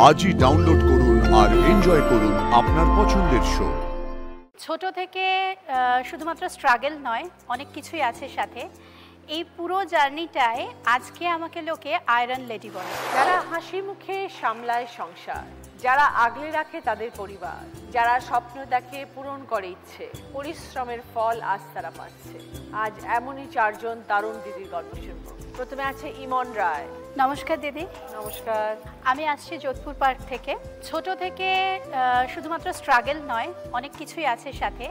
আজই ডাউনলোড করুন আর এনজয় করুন আপনার পছন্দের শো। ছোট থেকে শুধুমাত্র স্ট্রাগল নয়, অনেক কিছুই আছে সাথে। এই পুরো জার্নিটায় আজকে আমাকে লোকে আয়রন লেডি বলে। যারা হাসি মুখে সামলায় সংসার, যারা আগলে রাখে তাদের পরিবার, যারা স্বপ্ন দেখে পূরণ করে ইচ্ছে, পরিশ্রমের ফল আজ তারা পাচ্ছে। আজ এমনই চারজন তারুণ দিদির গল্প শুনব। প্রথমে আছে ইমন রায়। নমস্কার দিদি। নমস্কার। আমি আসছি যোধপুর পার্ক থেকে। ছোট থেকে শুধুমাত্র স্ট্রাগল নয়, অনেক কিছুই আছে সাথে।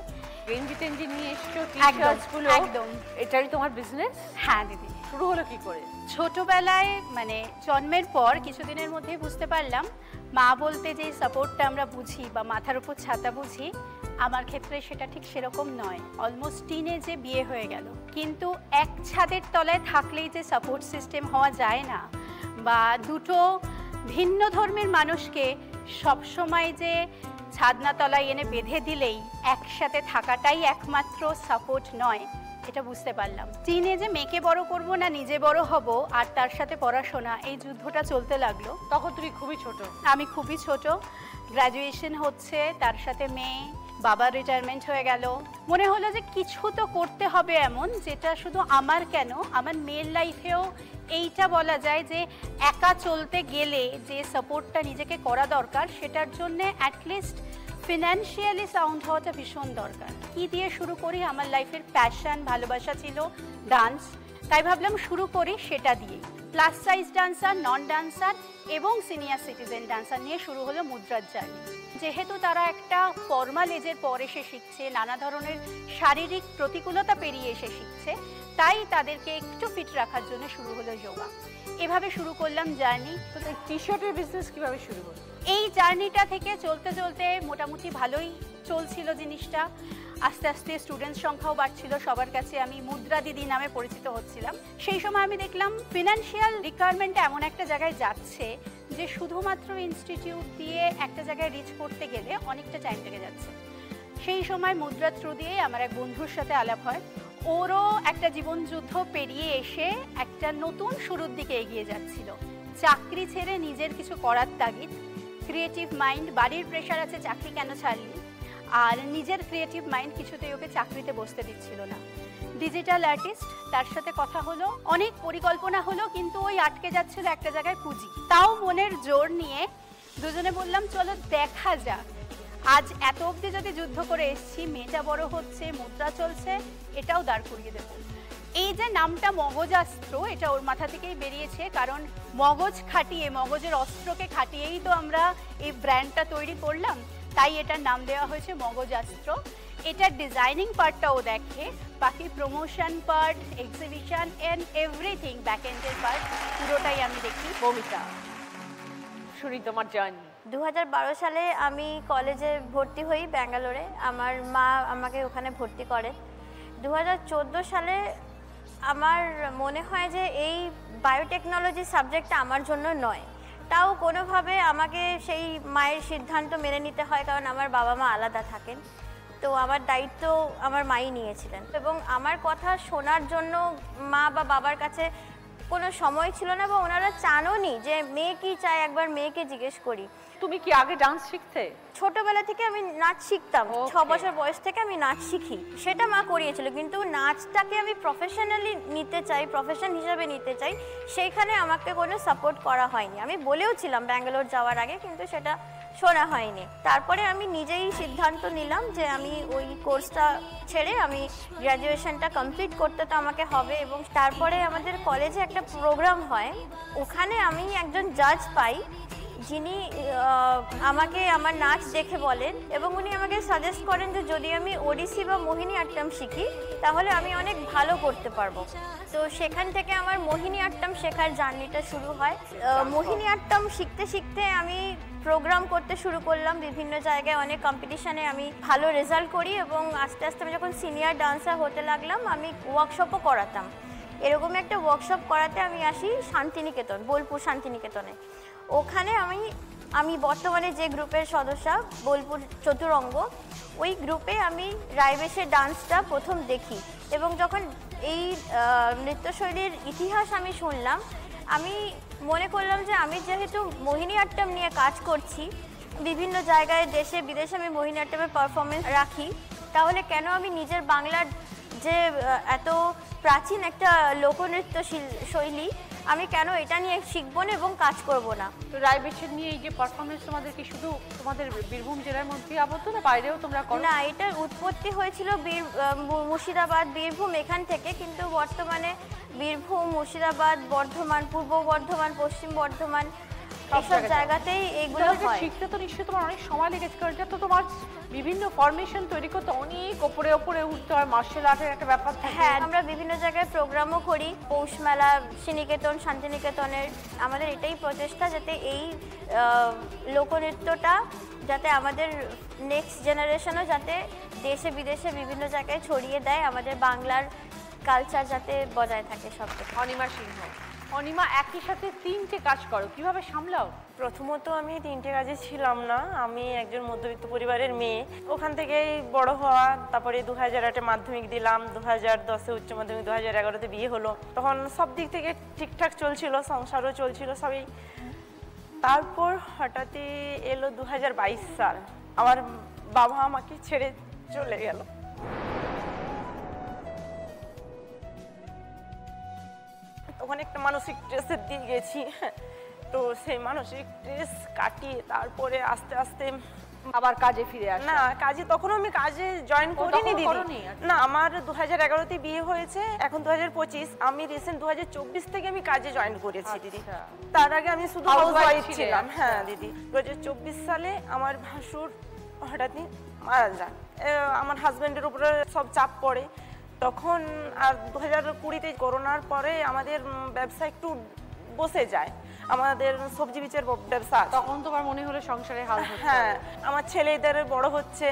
গেঞ্জি টেঞ্জি নিয়ে এসছো, টি-শার্টসগুলো, একদম এটাই তোমার বিজনেস? হ্যাঁ দিদি। শুরু হলো কি করে? ছোটবেলায় মানে জন্মের পর কিছুদিনের মধ্যেই বুঝতে পারলাম মা বলতে যে সাপোর্টটা আমরা বুঝি বা মাথার উপর ছাতা বুঝি, আমার ক্ষেত্রে সেটা ঠিক সেরকম নয়। অলমোস্ট টিনেজে বিয়ে হয়ে গেল, কিন্তু এক ছাদের তলায় থাকলেই যে সাপোর্ট সিস্টেম হওয়া যায় না, বা দুটো ভিন্ন ধর্মের মানুষকে সবসময় যে ছাদনা তলায় এনে বেঁধে দিলেই একসাথে থাকাটাই একমাত্র সাপোর্ট নয়, এটা বুঝতে পারলাম। টিনেজে মেয়েকে বড় করব না নিজে বড় হব, আর তার সাথে পড়াশোনা, এই যুদ্ধটা চলতে লাগলো। তখন তুমি খুবই ছোট। আমি খুবই ছোট, গ্র্যাজুয়েশন হচ্ছে, তার সাথে মেয়ে, বাবার রিটায়ারমেন্ট হয়ে গেল। মনে হলো যে কিছু তো করতে হবে এমন, যেটা শুধু আমার কেন, আমার মেয়ের লাইফেও এইটা বলা যায় যে একা চলতে গেলে যে সাপোর্টটা নিজেকে করা দরকার, সেটার জন্য অ্যাটলিস্ট ফিনান্সিয়ালি সাউন্ড হওয়াটা ভীষণ দরকার। কি দিয়ে শুরু করি? আমার লাইফের প্যাশন, ভালোবাসা ছিল ডান্স, তাই ভাবলাম শুরু করি সেটা দিয়েই। প্লাস সাইজ ডান্সার, নন ডান্সার এবং সিনিয়র সিটিজেন ডান্সার নিয়ে শুরু হলো মুদ্রার জার্নি। যেহেতু তারা একটা ফর্মাল এজের পর এসে শিখছে, নানা ধরনের শারীরিক প্রতিকূলতা পেরিয়ে এসে শিখছে, তাই তাদেরকে একটু ফিট রাখার জন্য শুরু হলো যোগা। এভাবে শুরু করলাম জার্নি। তো টি শার্টের বিজনেস কিভাবে শুরু হলো? এই জার্নিটা থেকে চলতে চলতে মোটামুটি ভালোই চলছিল জিনিসটা। আস্তে আস্তে স্টুডেন্টস সংখ্যাও বাড়ছিল, সবার কাছে আমি মুদ্রা দিদি নামে পরিচিত হচ্ছিলাম। সেই সময় আমি দেখলাম ফিনান্সিয়াল রিকোয়ারমেন্ট এমন একটা জায়গায় যাচ্ছে যে শুধুমাত্র ইনস্টিটিউট দিয়ে একটা জায়গায় রিচ করতে গেলে অনেকটা টাইম লেগে যাচ্ছে। সেই সময় মুদ্রা থ্রু দিয়ে আমার এক বন্ধুর সাথে আলাপ হয়। ওরও একটা জীবন যুদ্ধ পেরিয়ে এসে একটা নতুন শুরুর দিকে এগিয়ে যাচ্ছিল। চাকরি ছেড়ে নিজের কিছু করার তাগিদ, ক্রিয়েটিভ মাইন্ড, বাড়ির প্রেশার আছে চাকরি কেন ছাড়লি, আর নিজের ক্রিয়েটিভ মাইন্ড কিছুতেই ওকে চাকরিতে বসতে দিচ্ছিল না। ডিজিটাল আর্টিস্ট, তার সাথে কথা হলো, অনেক পরিকল্পনা হলো, কিন্তু ওই আটকে যাচ্ছিল একটা জায়গায় পুঁজি। তাও মনের জোর নিয়ে দুজনে বললাম চলো দেখা যাক, আজ এত অবধি যদি যুদ্ধ করে এসছি, মেয়েটা বড় হচ্ছে, মুদ্রা চলছে, এটাও দাঁড় করিয়ে দেবো। এই যে নামটা মগজাস্ত্র, এটা ওর মাথা থেকেই বেরিয়েছে, কারণ মগজ খাটিয়ে, মগজের অস্ত্রকে খাটিয়েই তো আমরা এই ব্র্যান্ডটা তৈরি করলাম, তাই এটার নাম দেওয়া হয়েছে মগজাস্ত্র। এটার ডিজাইনিং পার্টটা ও দেখে, বাকি promotion part, exhibition and everything, back এন্ডের পার্ট পুরোটাই আমি দেখি। ভূমিকা, শুনি তোমার জার্নি। 2012 সালে আমি কলেজে ভর্তি হই ব্যাঙ্গালোরে। আমার মা আমাকে ওখানে ভর্তি করে। 2014 সালে আমার মনে হয় যে এই বায়োটেকনোলজি সাবজেক্টটা আমার জন্য নয়। তাও কোনোভাবে আমাকে সেই মায়ের সিদ্ধান্ত মেনে নিতে হয়, কারণ আমার বাবা মা আলাদা থাকেন। তো আমার দায়িত্ব আমার মাই নিয়েছিলেন, এবং আমার কথা শোনার জন্য মা বা বাবার কাছে কোনো সময় ছিল না, বা ওনারা চানওনি যে মেয়ে কি চায় একবার মেয়েকে জিজ্ঞেস করি। তুমি কি আগে ডান্স শিখতে? ছোটবেলা থেকে আমি নাচ শিখতাম, 6 বছর বয়স থেকে আমি নাচ শিখি, সেটা মা করিয়েছিল। কিন্তু নাচটাকে আমি প্রফেশনালি নিতে চাই, প্রফেশন হিসাবে নিতে চাই, সেইখানে আমাকে কোনো সাপোর্ট করা হয়নি। আমি বলেও ছিলাম ব্যাঙ্গালোর যাওয়ার আগে, কিন্তু সেটা শোনা হয়নি। তারপরে আমি নিজেই সিদ্ধান্ত নিলাম যে আমি ওই কোর্সটা ছেড়ে আমি গ্র্যাজুয়েশনটা কমপ্লিট করতে তো আমাকে হবে। এবং তারপরে আমাদের কলেজে একটা প্রোগ্রাম হয়, ওখানে আমি একজন জাজ পাই, যিনি আমাকে আমার নাচ দেখে বলেন, এবং উনি আমাকে সাজেস্ট করেন যে যদি আমি ওডিসি বা মোহিনী আট্টম শিখি তাহলে আমি অনেক ভালো করতে পারবো। তো সেখান থেকে আমার মোহিনী আট্টম শেখার জার্নিটা শুরু হয়। মোহিনী আট্টম শিখতে শিখতে আমি প্রোগ্রাম করতে শুরু করলাম বিভিন্ন জায়গায়, অনেক কম্পিটিশানে আমি ভালো রেজাল্ট করি, এবং আস্তে আস্তে আমি যখন সিনিয়র ডান্সার হতে লাগলাম আমি ওয়ার্কশপও করাতাম। এরকম একটা ওয়ার্কশপ করাতে আমি আসি শান্তিনিকেতন, বোলপুর শান্তিনিকেতনে। ওখানে আমি বর্তমানে যে গ্রুপের সদস্য, বোলপুর চতুরঙ্গ, ওই গ্রুপে আমি রায়বেশের ডান্সটা প্রথম দেখি, এবং যখন এই নৃত্যশৈলীর ইতিহাস আমি শুনলাম, আমি মনে করলাম যে আমি যেহেতু মোহিনীআট্টম নিয়ে কাজ করছি, বিভিন্ন জায়গায় দেশে বিদেশে আমি মোহিনীআট্টমের পারফরমেন্স রাখি, তাহলে কেন আমি নিজের বাংলার যে এত প্রাচীন একটা লোকনৃত্য শৈলী, আমি কেন এটা নিয়ে শিখবো না এবং কাজ করব না। তো রায়বেশন নিয়ে এই যে পারফরমেন্স তোমাদের কি শুধু তোমাদের বীরভূম জেলার মধ্যে আবদ্ধ না বাইরেও তোমরা করো? না, এটার উৎপত্তি হয়েছিল মুর্শিদাবাদ, বীরভূম এখান থেকে, কিন্তু বর্তমানে বীরভূম, মুর্শিদাবাদ, বর্ধমান, পূর্ব বর্ধমান, পশ্চিম বর্ধমান এইসব জায়গাতেই এগুলো হয়। শিখতে তো নিশ্চয়ই তোমার অনেক সময় লেগেছে, কারণ এটা তো তোমার বিভিন্ন ফরমেশন তৈরি করতে অনেক ওপরে ওপরে উঠতে হয়, মার্শাল আর্টের একটা ব্যাপার থাকে। হ্যাঁ, আমরা বিভিন্ন জায়গায় প্রোগ্রামও করি, পৌষ মেলা, শ্রীনিকেতন, শান্তিনিকেতনের। আমাদের এটাই প্রচেষ্টা যাতে এই লোকনৃত্যটা যাতে আমাদের নেক্সট জেনারেশনও যাতে দেশে বিদেশে বিভিন্ন জায়গায় ছড়িয়ে দেয়, আমাদের বাংলার কালচার যাতে বজায় থাকে সব থেকে। অনিমা সিংহ, অনিমা একই সাথে 3টে কাজ করো, কিভাবে সামলাও? প্রথমত আমি 3টে কাজে ছিলাম না, আমি একজন মধ্যবিত্ত পরিবারের মেয়ে, ওখান থেকেই বড় হওয়া। তারপরে 2008-এ মাধ্যমিক দিলাম, 2010-এ উচ্চ মাধ্যমিক, 2011-তে বিয়ে হলো। তখন সব দিক থেকে ঠিকঠাক চলছিল, সংসারও চলছিল সবই। তারপর হঠাৎই এলো 2022 সাল, আমার বাবা আমাকে ছেড়ে চলে গেল। ওখানে একটা মানসিক স্ট্রেসের দিয়ে গেছি, তো সেই মানসিক স্ট্রেস কাটিয়ে তারপরে আস্তে আস্তে আবার কাজে ফিরে আসো? না, কাজে তখন আমি কাজে জয়েন করিনি দিদি। না, আমার 2011-তে বিয়ে হয়েছে, এখন 2025, আমি রিসেন্ট 2024 থেকে আমি কাজে জয়েন করেছি দিদি। তার আগে আমি শুধু হাউসওয়াইফ ছিলাম। হ্যাঁ দিদি, 2024 সালে আমার ভাসুর হঠাৎই মারা যান। আমার হাজবেন্ডের উপরে সব চাপ পড়ে তখন। আর 2020-তে করোনার পরে আমাদের ব্যবসা একটু বসে যায়, আমাদের সবজি বীজের ব্যবসা। তখন তোমার মনে হলো সংসারে হাল ধরতে হবে। হ্যাঁ, আমার ছেলেদের বড় হচ্ছে,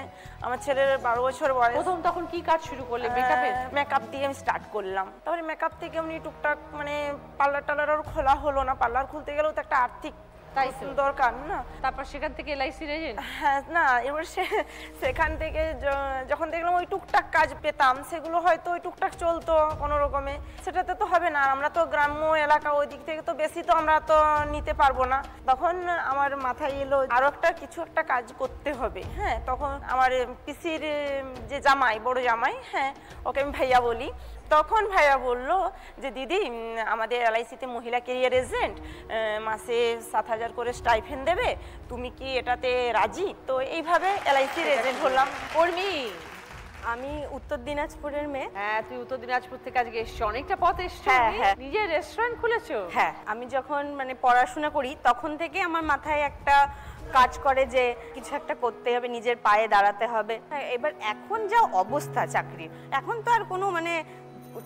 আমার ছেলের 12 বছর বয়স। প্রথম তখন কি কাজ শুরু করলে? মেকআপ দিয়ে আমি স্টার্ট করলাম। তারপরে মেকআপ থেকে এমনি টুকটাক মানে পার্লার টার্লার খোলা হলো না, পার্লার খুলতে গেলেও তো একটা আর্থিক দরকার না। তারপর সেখান থেকে এলআইসি এজেন্ট? হ্যাঁ, না, এবার সেখান থেকে যখন দেখলাম ওই টুকটাক কাজ পেতাম, সেগুলো হয়তো ওই টুকটাক চলতো কোনো রকমে, সেটাতে তো হবে না। আমরা তো গ্রাম্য এলাকা, ওই দিক থেকে তো বেশি তো আমরা তো নিতে পারবো না। তখন আমার মাথায় এলো আরো কিছু একটা কাজ করতে হবে। হ্যাঁ, তখন আমার পিসির যে জামাই, বড় জামাই, হ্যাঁ, ওকে আমি ভাইয়া বলি। তখন ভাইয়া বলল যে দিদি, আমাদের এলআইসিতে মহিলা কেরিয়ার এজেন্ট মাসে 7,000 করে স্টাইফেন্ড দেবে, তুমি কি এটাতে রাজি? তো এইভাবে এলআইসির এজেন্ট হলাম। কর্মী, আমি উত্তর দিনাজপুরের মেয়ে। হ্যাঁ, তুই উত্তর দিনাজপুর থেকে আজকে এসছো, অনেকটা পথ এসছো। হ্যাঁ, হ্যাঁ। নিজের রেস্টুরেন্ট খুলেছো? হ্যাঁ, আমি যখন মানে পড়াশোনা করি তখন থেকে আমার মাথায় একটা কাজ করে যে কিছু একটা করতে হবে, নিজের পায়ে দাঁড়াতে হবে। হ্যাঁ, এবার এখন যা অবস্থা চাকরির, এখন তো আর কোনো মানে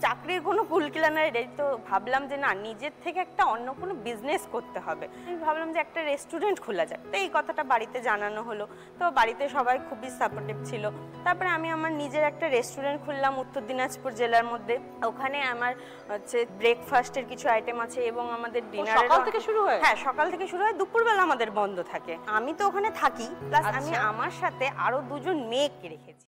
চাকরির কোনো কুলকিলানা নেই, তো ভাবলাম যে না, নিজের থেকে একটা অন্য কোনো বিজনেস করতে হবে। আমি ভাবলাম যে একটা রেস্টুরেন্ট খোলা যায়, তো এই কথাটা বাড়িতে জানানো হলো। তো বাড়িতে সবাই খুবই সাপোর্টিভ ছিল। তারপরে আমি আমার নিজের একটা রেস্টুরেন্ট খুললাম উত্তর দিনাজপুর জেলার মধ্যে। ওখানে আমার হচ্ছে ব্রেকফাস্টের কিছু আইটেম আছে এবং আমাদের ডিনারের। সকাল থেকে শুরু হয়? হ্যাঁ, সকাল থেকে শুরু হয়, দুপুরবেলা আমাদের বন্ধ থাকে। আমি তো ওখানে থাকি, প্লাস আমি আমার সাথে আরো 2জন মেয়েকে রেখেছি।